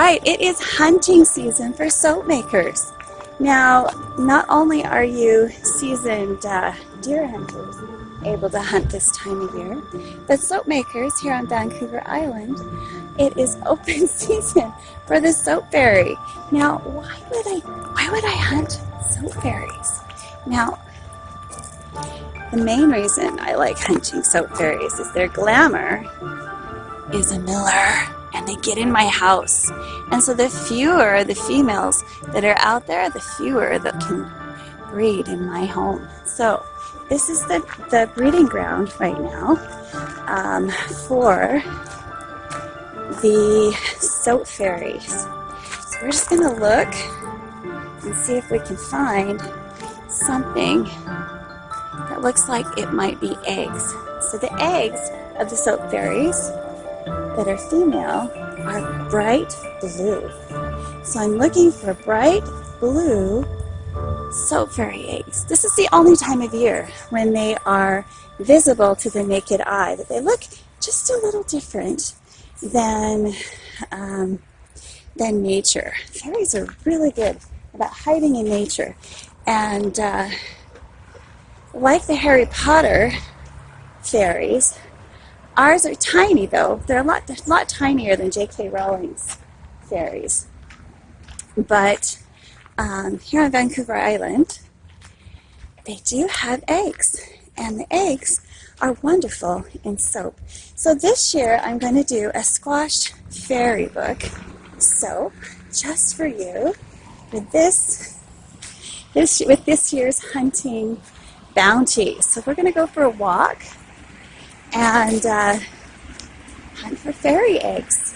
right, it is hunting season for soap makers. Now, not only are you seasoned deer hunters able to hunt this time of year, but soap makers here on Vancouver Island, it is open season for the soap fairy. Now, why would I hunt soap fairies? Now, the main reason I like hunting soap fairies is their glamour is a miller, and they get in my house. And so the fewer the females that are out there, the fewer that can breed in my home. So this is the breeding ground right now for the soap fairies. So we're just gonna look and see if we can find something that looks like it might be eggs. So the eggs of the soap fairies that are female are bright blue. So I'm looking for bright blue soap fairy eggs. This is the only time of year when they are visible to the naked eye, that they look just a little different than nature. Fairies are really good about hiding in nature. And like the Harry Potter fairies, ours are tiny, though. They're a lot tinier than J.K. Rowling's fairies. But here on Vancouver Island, they do have eggs. And the eggs are wonderful in soap. So this year, I'm going to do a squash fairy book soap just for you with this year's hunting bounty. So we're going to go for a walk and hunt for fairy eggs.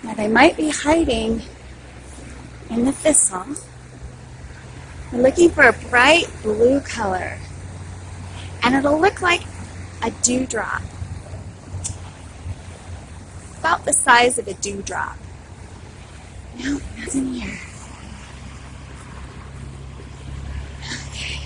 Now they might be hiding in the thistle. We're looking for a bright blue color, and it'll look like a dewdrop. About the size of a dewdrop. No, nothing here. Okay.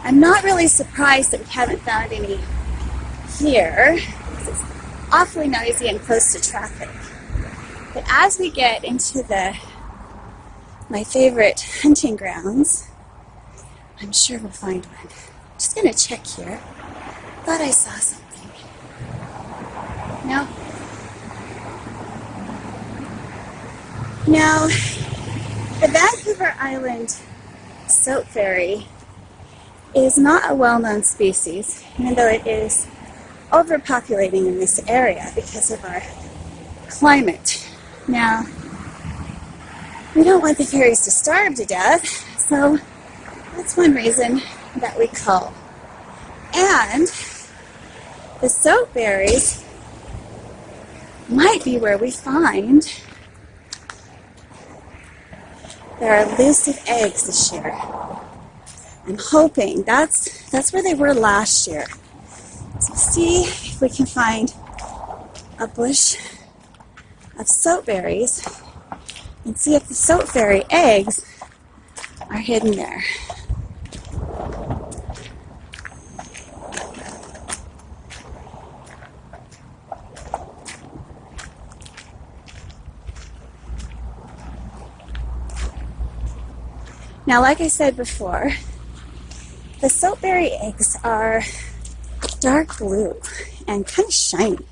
I'm not really surprised that we haven't found any here, because it's awfully noisy and close to traffic. But as we get into my favorite hunting grounds, I'm sure we'll find one. Just gonna check here. Thought I saw something. No. Now, the Vancouver Island soap fairy is not a well-known species, even though it is overpopulating in this area because of our climate. Now, we don't want the fairies to starve to death, so that's one reason that we cull. And the soap berries might be where we find there are elusive eggs this year. I'm hoping that's where they were last year. So see if we can find a bush of soap berries and see if the soap fairy eggs are hidden there. Now, like I said before, the soapberry eggs are dark blue and kind of shiny.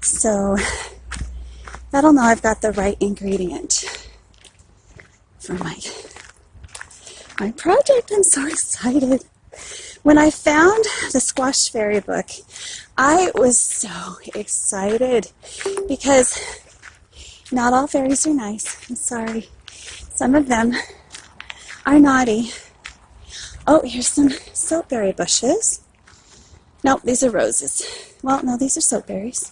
So that'll know I've got the right ingredient for my project. I'm so excited. When I found the Squash Fairy book, I was so excited because not all fairies are nice. I'm sorry. Some of them are naughty. Oh, here's some soapberry bushes. Nope, these are roses. Well, no, these are soapberries.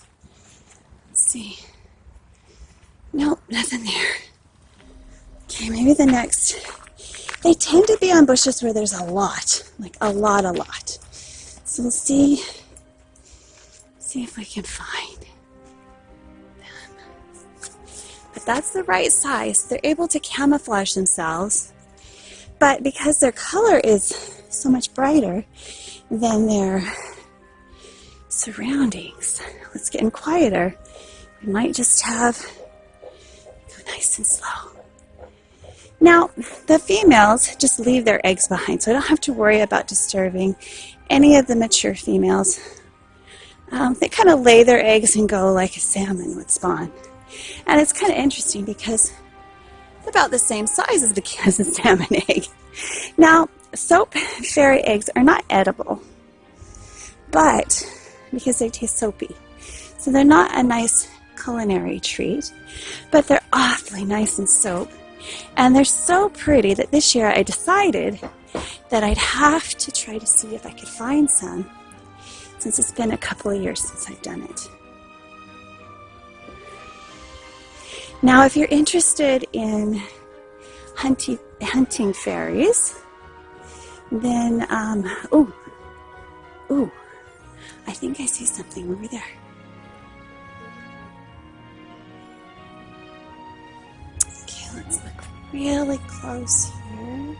Let's see. Nope, nothing there. Okay, maybe the next they tend to be on bushes where there's a lot, like a lot. So we'll see if we can find them. But that's the right size. They're able to camouflage themselves, but because their color is so much brighter than their surroundings, it's getting quieter. We might just have go nice and slow. Now, the females just leave their eggs behind, so I don't have to worry about disturbing any of the mature females. They kind of lay their eggs and go like a salmon would spawn. And it's kind of interesting because it's about the same size as a salmon egg. Now, soap fairy eggs are not edible, but because they taste soapy. So they're not a nice culinary treat, but they're awfully nice in soap. And they're so pretty that this year I decided that I'd have to try to see if I could find some, since it's been a couple of years since I've done it. Now, if you're interested in hunting fairies, then, ooh, I think I see something over there. Okay, let's look really close here.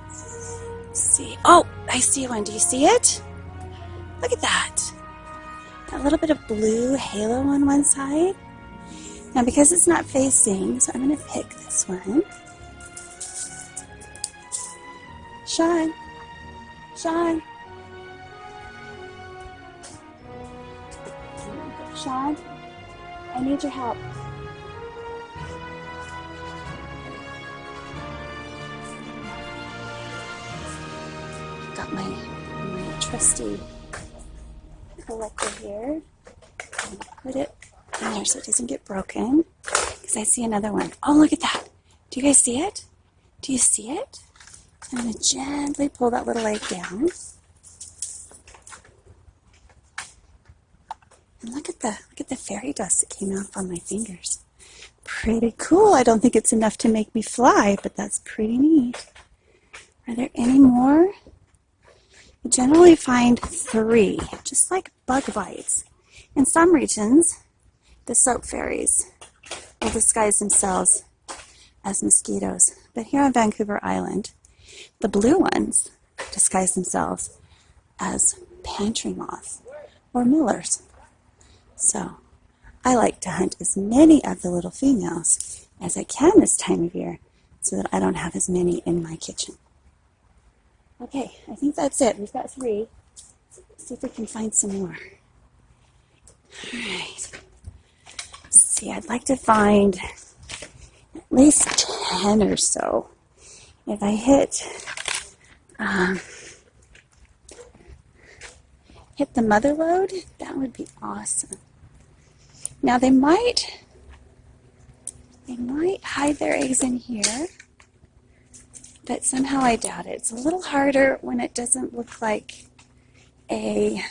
Let's see. Oh, I see one. Do you see it? Look at that. A little bit of blue halo on one side. Now, because it's not facing, so I'm going to pick this one. Sean. Sean. Sean, I need your help. Got my trusty collector here. I'm gonna put it in there so it doesn't get broken. Because I see another one. Oh, look at that. Do you guys see it? Do you see it? I'm going to gently pull that little egg down. And look at the fairy dust that came off on my fingers. Pretty cool. I don't think it's enough to make me fly, but that's pretty neat. Are there any more? I generally find 3, just like bug bites. In some regions, the soap fairies will disguise themselves as mosquitoes. But here on Vancouver Island, the blue ones disguise themselves as pantry moths or millers. So I like to hunt as many of the little females as I can this time of year so that I don't have as many in my kitchen. Okay, I think that's it. We've got 3. Let's see if we can find some more. All right. Let's see, I'd like to find at least 10 or so. If I hit the mother lode, that would be awesome. Now they might hide their eggs in here, but somehow I doubt it. It's a little harder when it doesn't look like an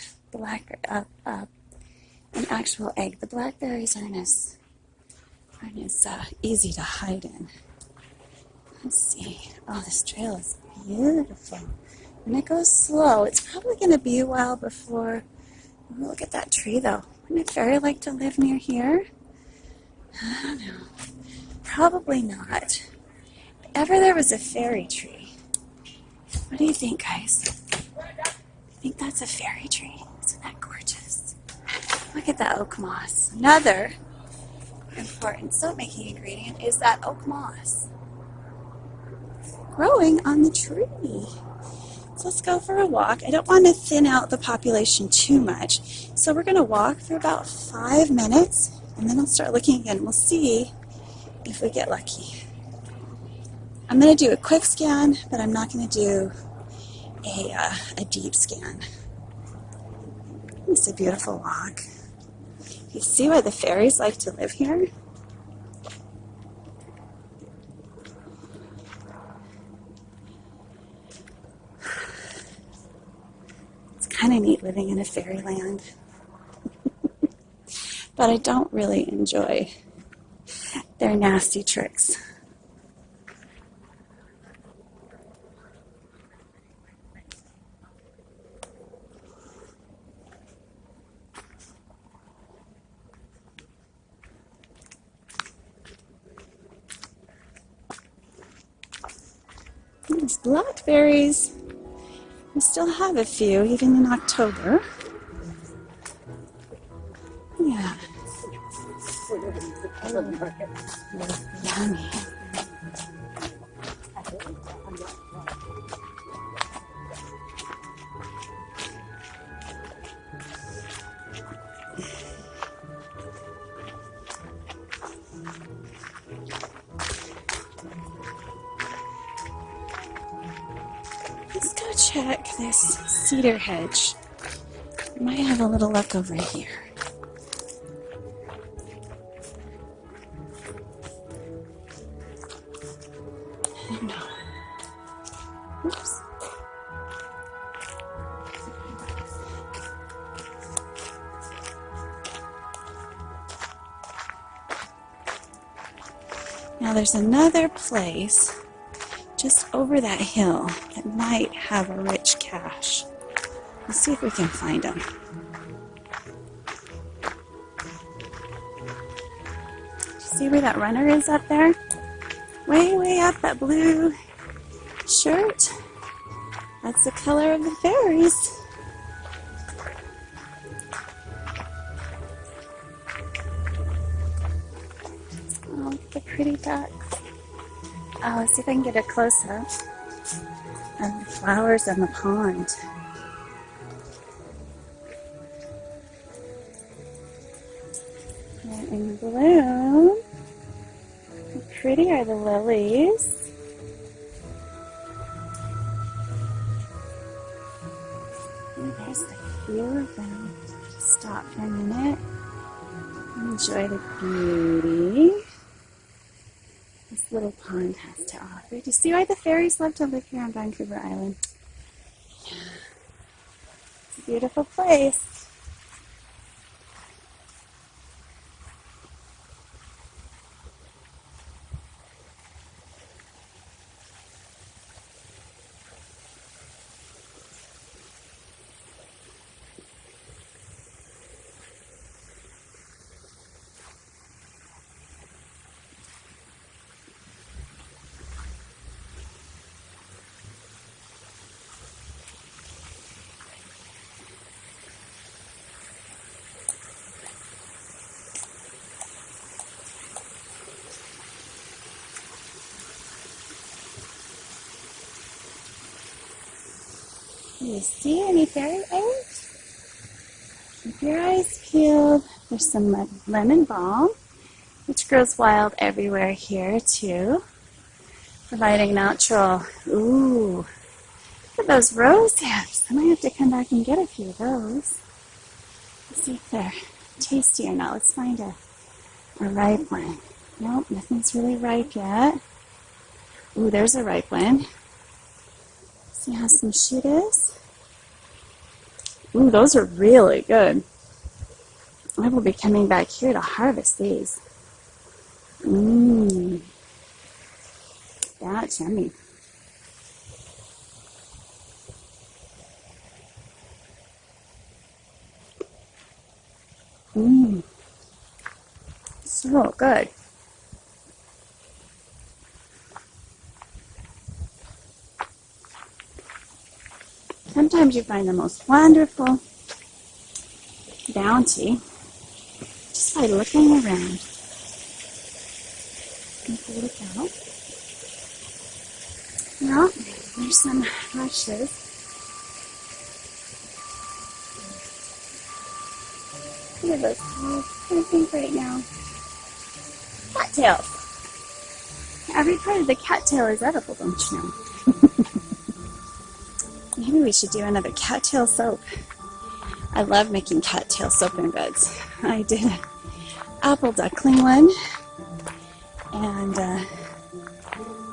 actual egg. The blackberries aren't as easy to hide in. Let's see. Oh, this trail is beautiful. When it goes slow, it's probably going to be a while before. Oh, look at that tree, though. Wouldn't a fairy like to live near here? I don't know. Probably not. If ever there was a fairy tree. What do you think, guys? I think that's a fairy tree. Isn't that gorgeous? Look at that oak moss. Another important soap-making ingredient is that oak moss growing on the tree. So let's go for a walk. I don't want to thin out the population too much. So we're going to walk for about 5 minutes, and then I'll start looking again. We'll see if we get lucky. I'm going to do a quick scan, but I'm not going to do a deep scan. It's a beautiful walk. You see why the fairies like to live here? Kind of neat living in a fairyland. But I don't really enjoy their nasty tricks. These blackberries, we still have a few, even in October. Yeah. Yummy. Let's go check this cedar hedge. We might have a little luck over here. No. Oops. Now there's another place just over that hill that might have a rich cache. Let's see if we can find them. See where that runner is up there? Way up, that blue shirt. That's the color of the fairies. Oh, look at the pretty ducks. Oh, let's see if I can get a close-up of the flowers in the pond. They're in bloom. How pretty are the lilies? And there's a few of them. Stop for a minute. Enjoy the beauty this little pond has to offer. Do you see why the fairies love to live here on Vancouver Island? Yeah. It's a beautiful place. Do you see any fairy eggs? Keep your eyes peeled. There's some lemon balm, which grows wild everywhere here too, providing natural. Ooh, look at those rose hips. I might have to come back and get a few of those. Let's see if they're tasty or not. Let's find a ripe one. Nope, nothing's really ripe yet. Ooh, there's a ripe one. See how some shoot is? Ooh, those are really good. I will be coming back here to harvest these. Mmm. That's yummy. Mmm. So good. Sometimes you find the most wonderful bounty just by looking around. Pull it out. Well, there's some rushes. Look at those colors. I think right now. Cattails. Every part of the cattail is edible, don't you know? Maybe we should do another cattail soap. I love making cattail soap in beds. I did an apple duckling one and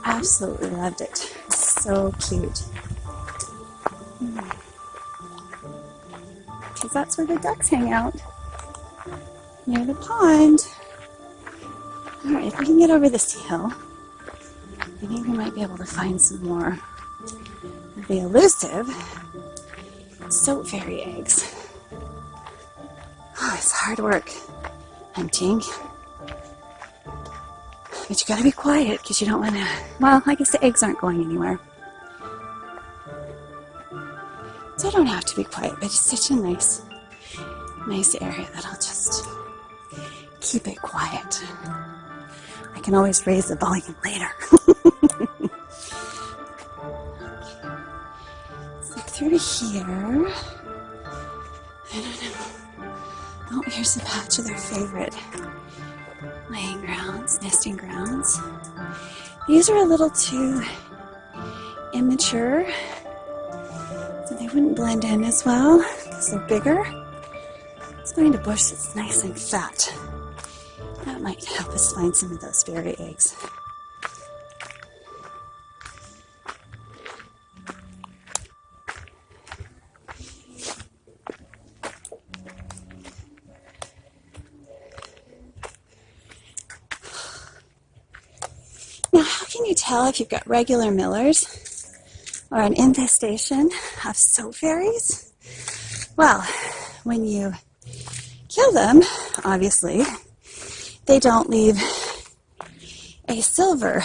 absolutely loved it. So cute. Because that's where the ducks hang out, near the pond. Alright, if we can get over this hill, I think we might be able to find some more of the elusive soap fairy eggs. Oh, it's hard work hunting. But you gotta be quiet because you don't want to. Well, I guess the eggs aren't going anywhere. So I don't have to be quiet, but it's such a nice area that I'll just keep it quiet. I can always raise the volume later. Let's look through here. I don't know. Oh, here's a patch of their favorite laying grounds, nesting grounds. These are a little too immature, so they wouldn't blend in as well because they're bigger. Let's find a bush that's nice and fat. That might help us find some of those fairy eggs. Now, how can you tell if you've got regular millers or an infestation of soap fairies? Well, when you kill them, obviously, they don't leave a silver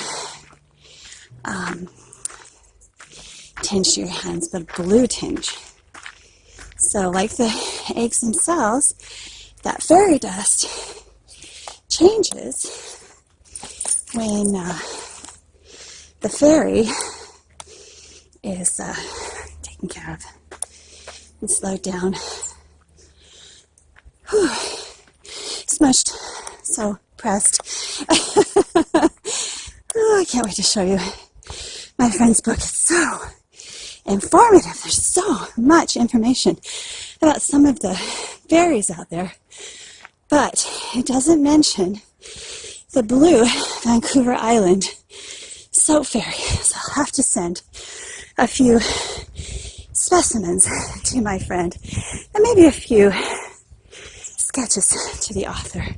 tinge to your hands, but a blue tinge. So like the eggs themselves, that fairy dust changes when the fairy is taken care of and slowed down. Whew. Smushed. So pressed. Oh, I can't wait to show you my friend's book. It's so informative. There's so much information about some of the fairies out there. But it doesn't mention the blue Vancouver Island soap fairy. So I'll have to send a few specimens to my friend and maybe a few sketches to the author.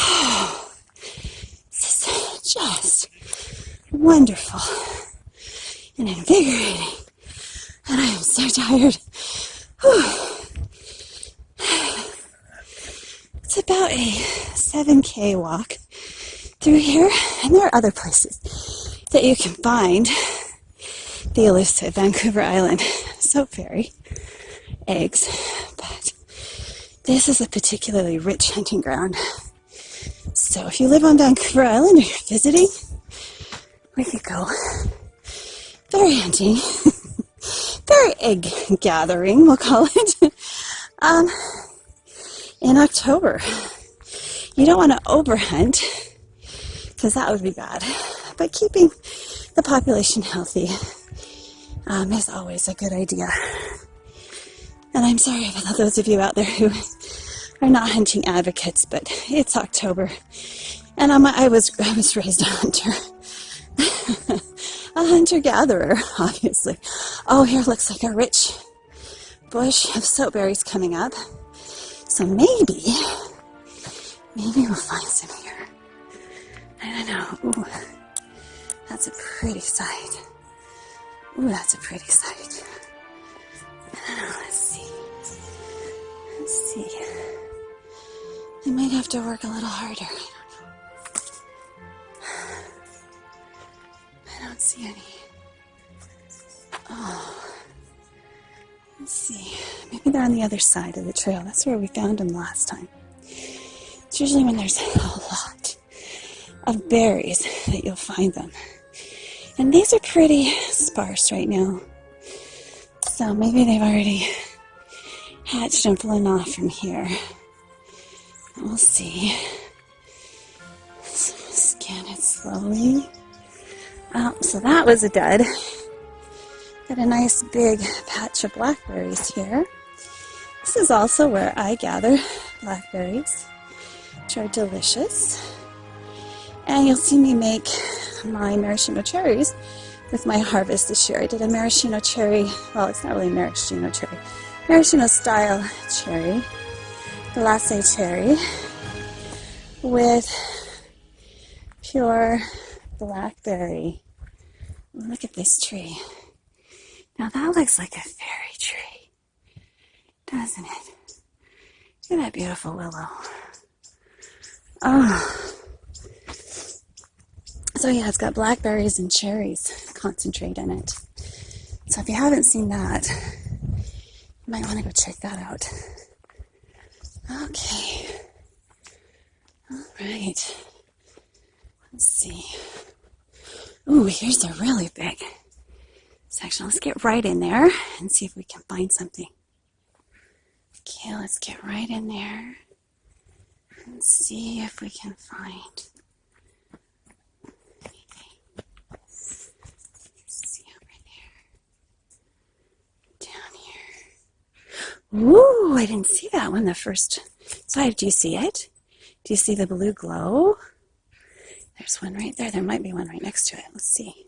Oh, this is just wonderful and invigorating. And I am so tired. Whew. It's about a 7K walk through here, and there are other places that you can find the elusive Vancouver Island soap fairy eggs, but this is a particularly rich hunting ground. So if you live on Vancouver Island or you're visiting, we could go fairy hunting, fairy egg gathering, we'll call it, in October. You don't want to overhunt because that would be bad, but keeping the population healthy is always a good idea. And I'm sorry about those of you out there who are not hunting advocates, but it's October, and I was raised a hunter, a hunter-gatherer, obviously. Oh, here looks like a rich bush of soapberries coming up. So maybe we'll find some here. I don't know. Ooh, that's a pretty sight. Ooh, that's a pretty sight. Let's see. I might have to work a little harder. I don't see any. Oh. Let's see. Maybe they're on the other side of the trail. That's where we found them last time. It's usually when there's a lot of berries that you'll find them. And these are pretty sparse right now. So maybe they've already hatched and flown off from here. We'll see. So we'll scan it slowly. Oh, so that was a dud. Got a nice big patch of blackberries here. This is also where I gather blackberries, which are delicious. And you'll see me make my maraschino cherries with my harvest this year. I did a maraschino cherry, well, it's not really a maraschino cherry, maraschino style cherry, glacé cherry, with pure blackberry. Look at this tree. Now that looks like a fairy tree, doesn't it? Look at that beautiful willow. Oh. So yeah, it's got blackberries and cherries concentrate in it. It's So if you haven't seen that, you might want to go check that out. Okay. All right. Let's see. Ooh, here's a really big section. Let's get right in there and see if we can find something. Okay, let's get right in there and see if we can find anything. Let's see over there. Down here. Ooh, I didn't see that one the first side. Do you see it? Do you see the blue glow? There's one right there. There might be one right next to it. Let's see.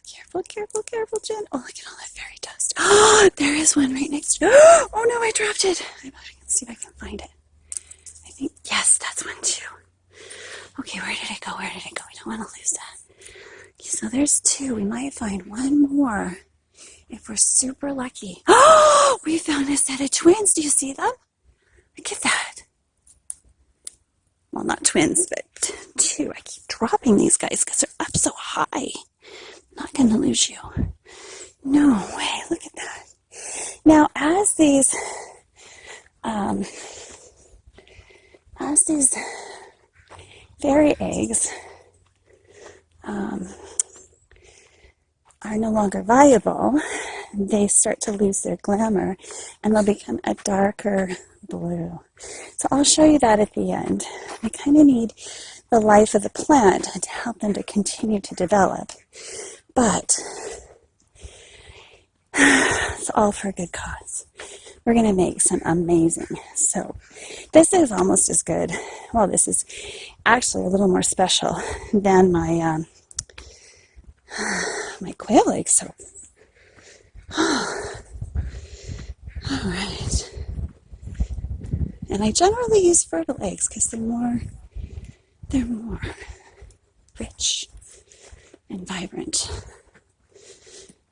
Careful, careful, careful, Jen. Oh, look at all that fairy dust. Oh, there is one right next to it. Oh, no, I dropped it. Let's see if I can find it. I think, yes, that's one too. Okay, where did it go? Where did it go? We don't want to lose that. Okay, so there's two. We might find one more if we're super lucky. Oh, we found a set of twins. Do you see them? Look at that. Well, not twins, but two. I keep dropping these guys because they're up so high. I'm not going to lose you. No way. Look at that. Now, as these fairy eggs are no longer viable, they start to lose their glamour and they'll become a darker blue. So I'll show you that at the end. We kind of need the life of the plant to help them to continue to develop. But it's all for a good cause. We're going to make some amazing soap. This is almost as good. Well, this is actually a little more special than my my quail egg soap. All right. And I generally use fertile eggs because they're more rich and vibrant.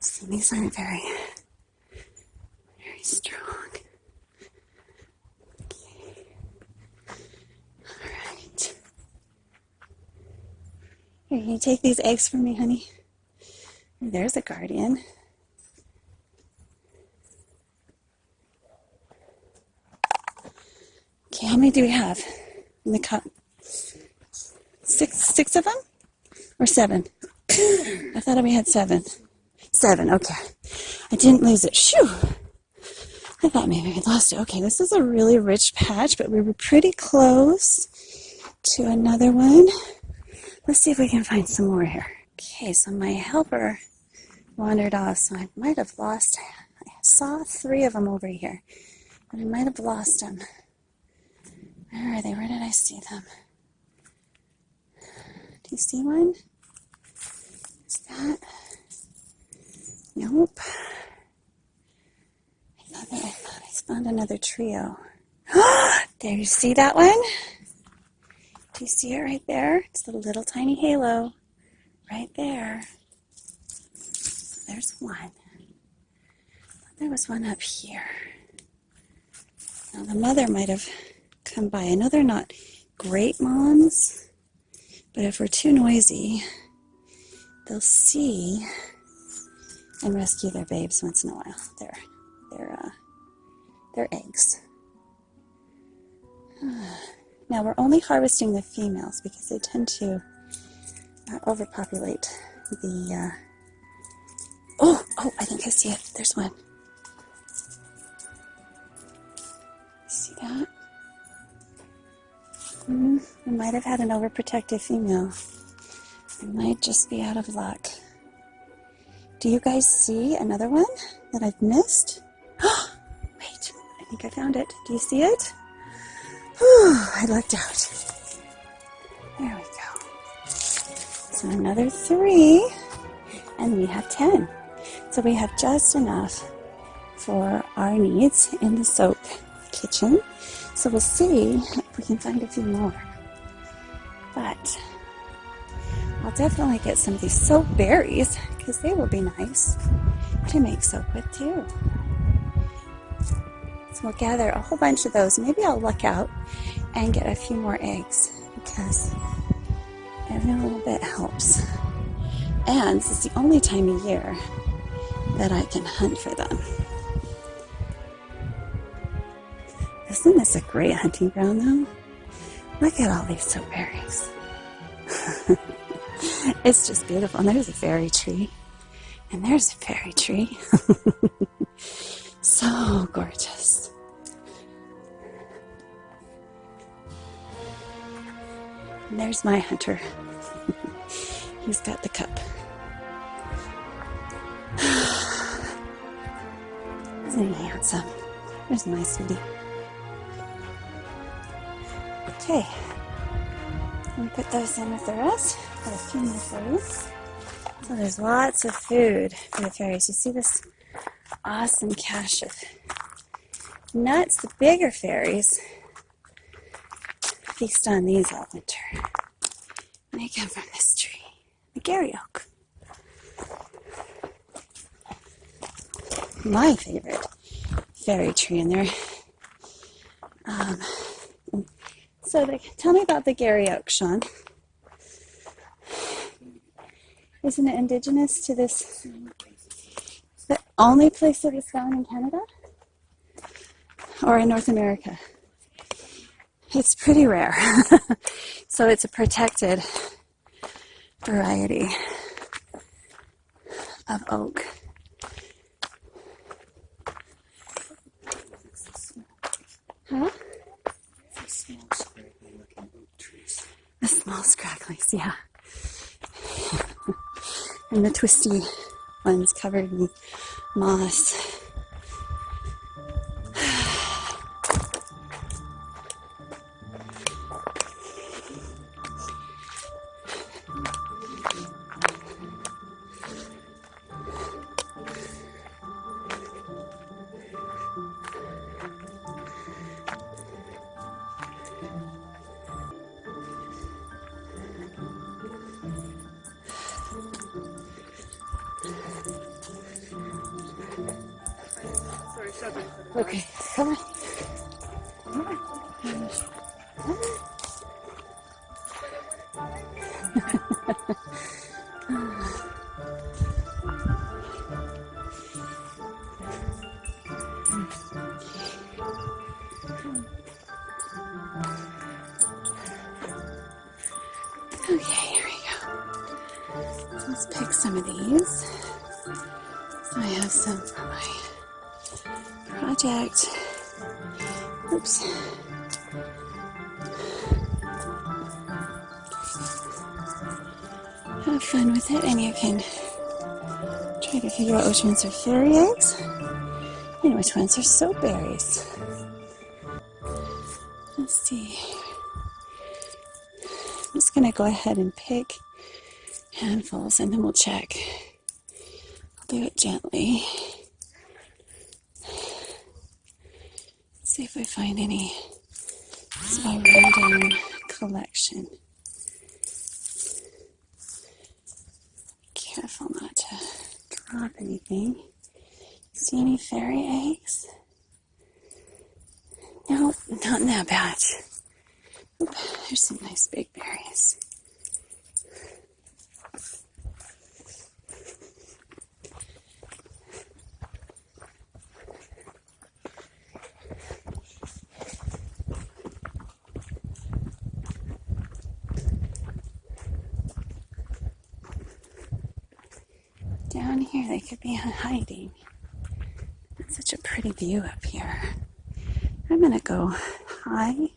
So these aren't very strong. Okay. All right. Here, can you take these eggs from me, honey? There's a guardian. Okay, how many do we have in the cup? Six of them? Or 7? I thought we had 7. 7, okay. I didn't lose it. Shoo! I thought maybe I lost it. Okay, this is a really rich patch, but we were pretty close to another one. Let's see if we can find some more here. Okay, so my helper wandered off, so I might have lost. I saw 3 of them over here, but I might have lost them. Where are they? Where did I see them? Do you see one? Is that? Nope. I thought I found another trio. There, you see that one? Do you see it right there? It's the little tiny halo right there. There's one. There was one up here. Now the mother might have come by. I know they're not great moms, but if we're too noisy, they'll see and rescue their babes once in a while. They're eggs. Now we're only harvesting the females because they tend to overpopulate the. Oh! I think I see it. There's one. See that? We might have had an overprotective female. I might just be out of luck. Do you guys see another one that I've missed? Wait, I think I found it. Do you see it? I lucked out. There we go. So another 3, and we have 10. So we have just enough for our needs in the soap kitchen. So we'll see if we can find a few more. But I'll definitely get some of these soap berries because they will be nice to make soap with too. So we'll gather a whole bunch of those. Maybe I'll luck out and get a few more eggs because every little bit helps. And this is the only time of year that I can hunt for them. Isn't this a great hunting ground though? Look at all these snowberries. It's just beautiful. And there's a fairy tree. And there's a fairy tree. So gorgeous. And there's my hunter. He's got the cup. Isn't he handsome? There's my sweetie. Okay. And put those in with the rest. Got a few more fairies. So there's lots of food for the fairies. You see this awesome cache of nuts. The bigger fairies feast on these all winter. And they come from this tree, the Gary oak. My favorite fairy tree in there. Tell me about the Gary oak, Sean. Isn't it indigenous to this? The only place it is found in Canada? Or in North America? It's pretty rare. So it's a protected variety of oak. Huh? The small scragglies, yeah. And the twisty ones covered in moss. Okay, come on. Come on. Okay, here we go. Let's pick some of these. So I have some for my project. Oops. Have fun with it, and you can try to figure out which ones are fairy eggs and which ones are snowberries. Let's see. I'm just going to go ahead and pick handfuls and then we'll check. I'll do it gently. See if we find any. So I random collection. Careful not to drop anything. See any fairy eggs? No, not in that batch. Oop, there's some nice big berries. Down here they could be hiding. It's such a pretty view up here. I'm gonna go high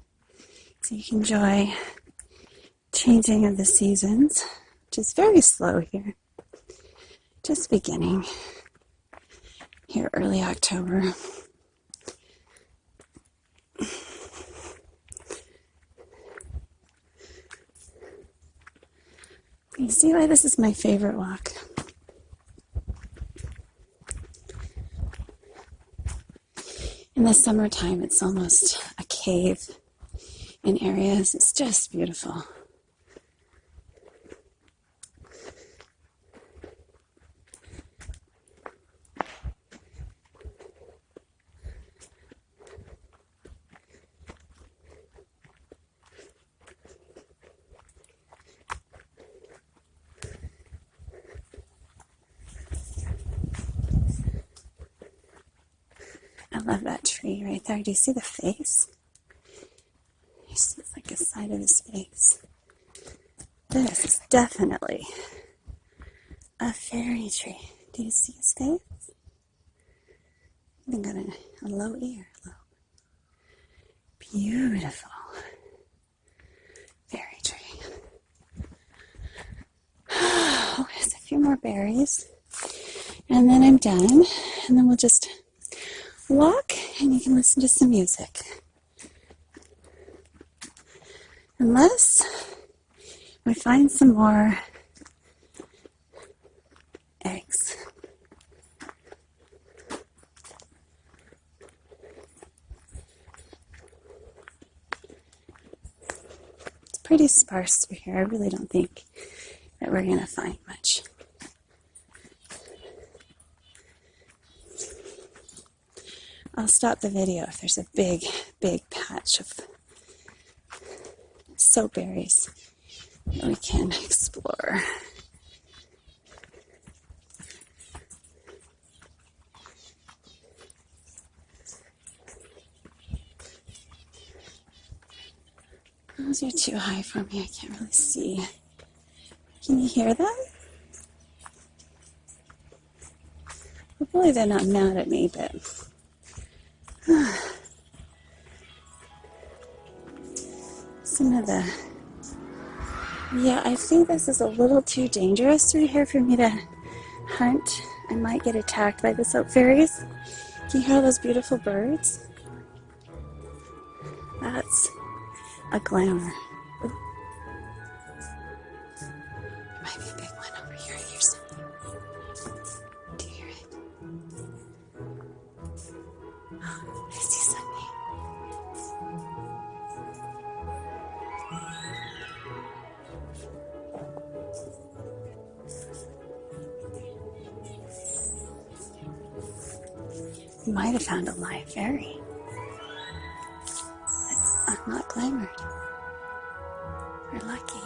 so you can enjoy changing of the seasons, which is very slow here. Just beginning here early October. You see why this is my favorite walk? In the summertime, it's almost a cave in areas. It's just beautiful. love that tree right there. Do you see the face? It's like a side of his face. This is definitely a fairy tree. Do you see his face? Even got a low ear. Low. Beautiful fairy tree. Oh, there's a few more berries. And then I'm done. And then we'll just walk and you can listen to some music. Unless we find some more eggs. It's pretty sparse through here. I really don't think that we're going to find much. I'll stop the video if there's a big, big patch of soapberries that we can explore. Those are too high for me. I can't really see. Can you hear them? Hopefully they're not mad at me, but some of the... Yeah, I think this is a little too dangerous through here for me to hunt. I might get attacked by the soap fairies. Can you hear those beautiful birds? That's a glamour. Ooh. There might be a big one over here. I hear something. Do you hear it? Oh, I see something. We might have found a live fairy. I'm not glamored. We're lucky.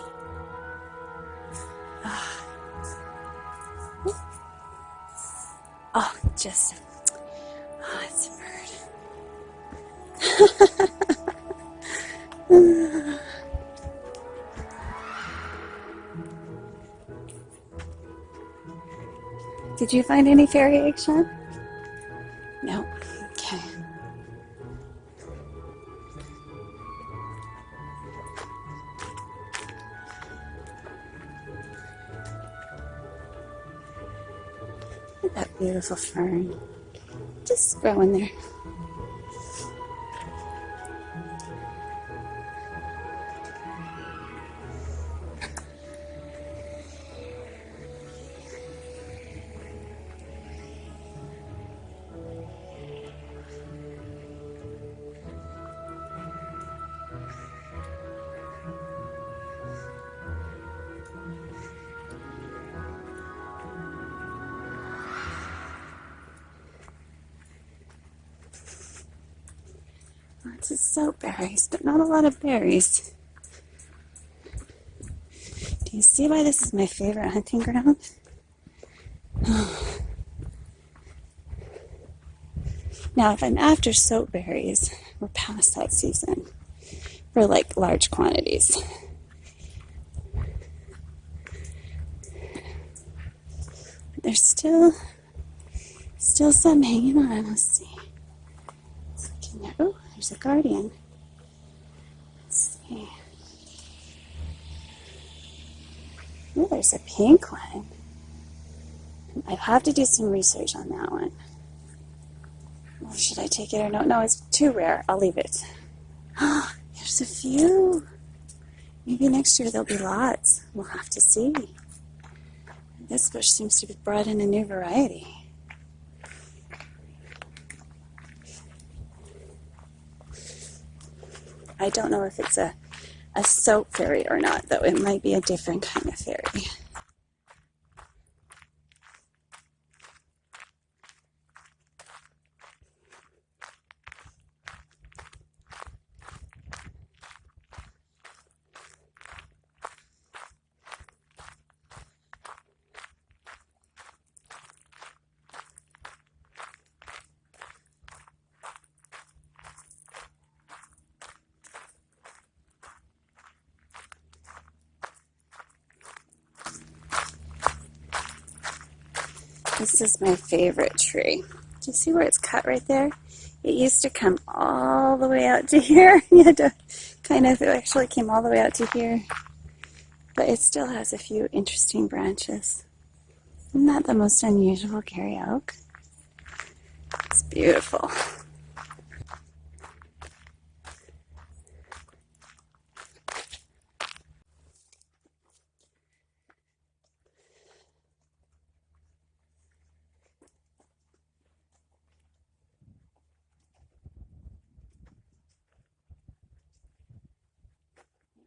Oh, just... Oh, it's a bird. Did you find any fairy eggs, Sean? No. Okay. Look at that beautiful fern. Just growing there. Lots of soapberries, but not a lot of berries. Do you see why this is my favorite hunting ground? Now, if I'm after soapberries, we're past that season for like large quantities. But there's still some hanging on. Let's see. Oh, there's a guardian. Let's see. Oh, there's a pink one. I have to do some research on that one. Or should I take it or no? No, it's too rare. I'll leave it. Oh, there's a few. Maybe next year there'll be lots. We'll have to see. This bush seems to have brought in a new variety. I don't know if it's a soap fairy or not, though. It might be a different kind of fairy. This is my favorite tree. Do you see where it's cut right there? It used to come all the way out to here. You had to it actually came all the way out to here. But it still has a few interesting branches. Isn't that the most unusual Gary oak? It's beautiful.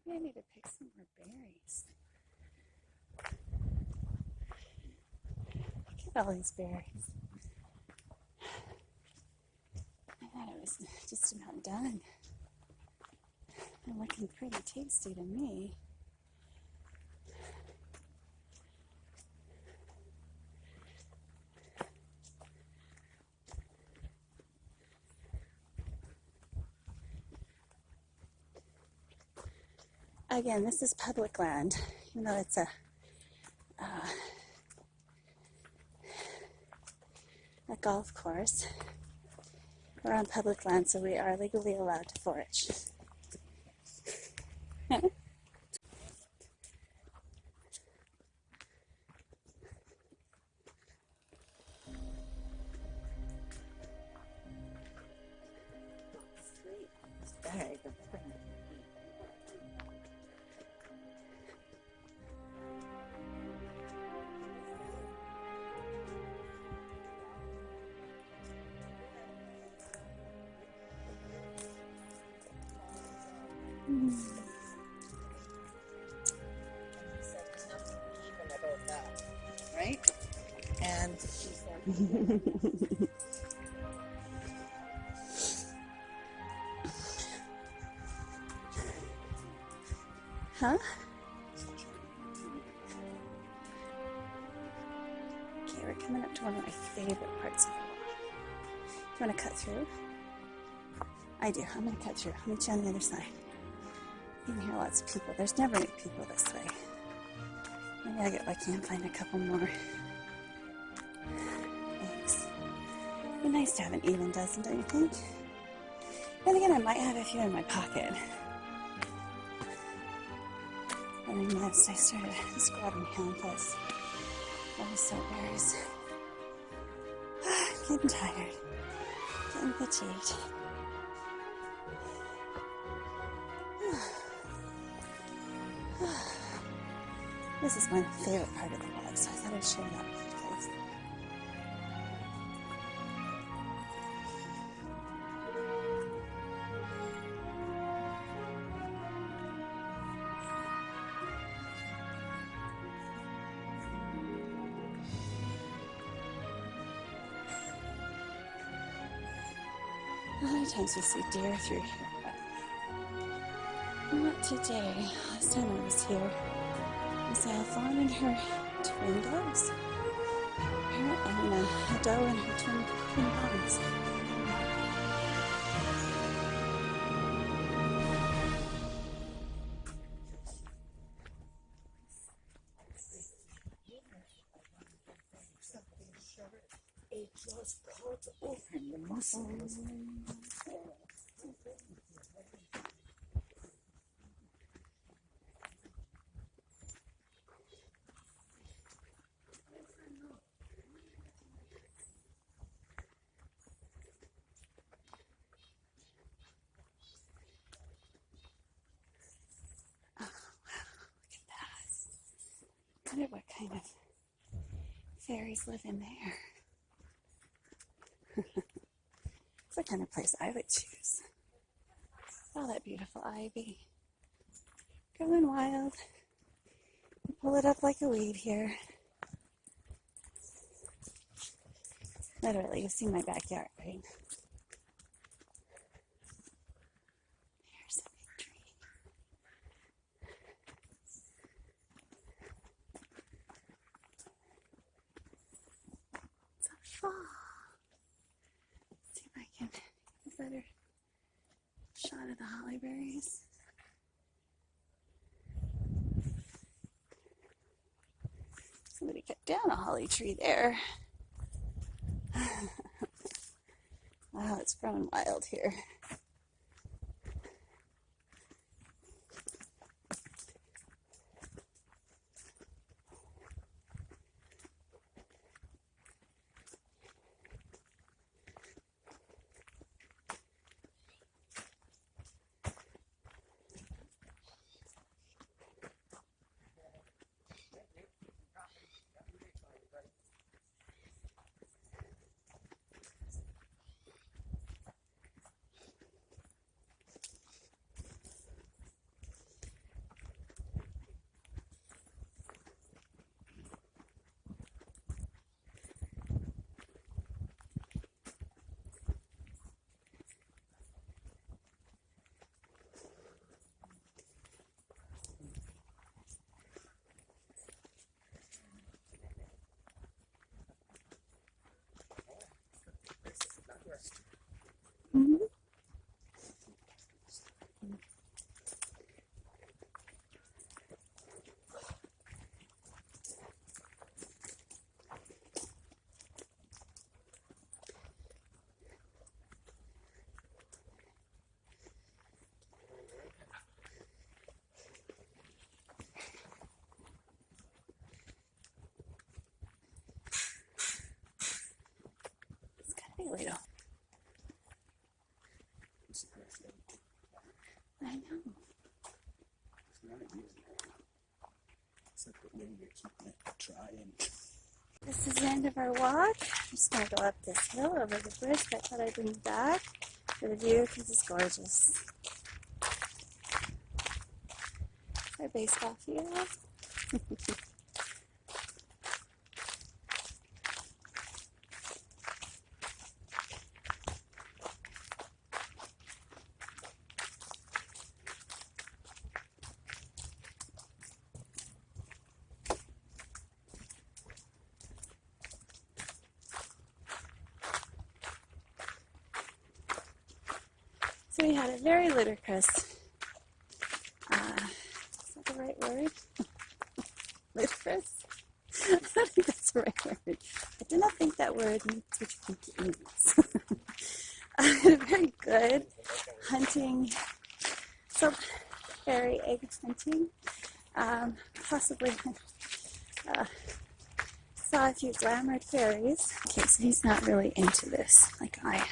Maybe I need to pick some more berries. Look at all these berries. I thought it was just about done. They're looking pretty tasty to me. Again, this is public land, even though it's a golf course. We're on public land, so we are legally allowed to forage. There's nothing even about that, right? And she said, Huh? Okay, we're coming up to one of my favorite parts of the walk. Do you want to cut through? I do. I'm going to cut through. I'll meet you on the other side. You can hear lots of people. There's never any people this way. Maybe I'll get lucky and find a couple more eggs. It'd be nice to have an even dozen, don't you think? Then again, I might have a few in my pocket. And then next, I started just grabbing handfuls of the snowberries. Getting tired. Getting fatigued. This is my favorite part of the vlog, so I thought I'd share that with you guys. A lot of times we see deer through here, but not today. Last time I was here, I saw a fawn and her twin dogs. A doe and her twin fawns. it was cut open, the muscle was I wonder what kind of fairies live in there. It's the kind of place I would choose. All that beautiful ivy. Going wild. You pull it up like a weed here. Literally, you've seen my backyard, right? Here's a big tree. It's a fall. Let's see if I can get a better shot of the holly berries. Somebody cut down a holly tree there. Wow, it's growing wild here. Mm-hmm. It's gotta be little. I know. Except that maybe you're keeping it dry and This is the end of our walk. I'm just gonna go up this hill over the bridge, but I thought I'd bring you back for the view because it's gorgeous. Our baseball field. So we had a very ludicrous, is that the right word? Ludicrous? I don't think that's the right word. I do not think that word means what you think it means. A very good hunting, so fairy egg hunting. Possibly saw a few glamored fairies. Okay, so he's not really into this like I am.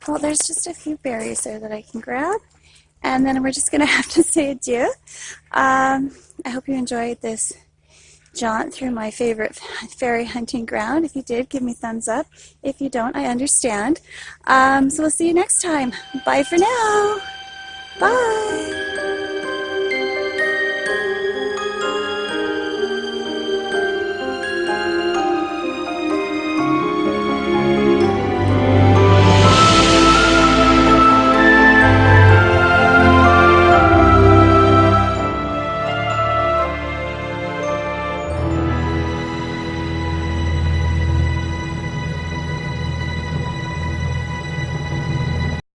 Well, there's just a few berries there that I can grab, and then we're just going to have to say adieu. I hope you enjoyed this jaunt through my favorite fairy hunting ground. If you did, give me a thumbs up. If you don't, I understand. So we'll see you next time. Bye for now. Bye.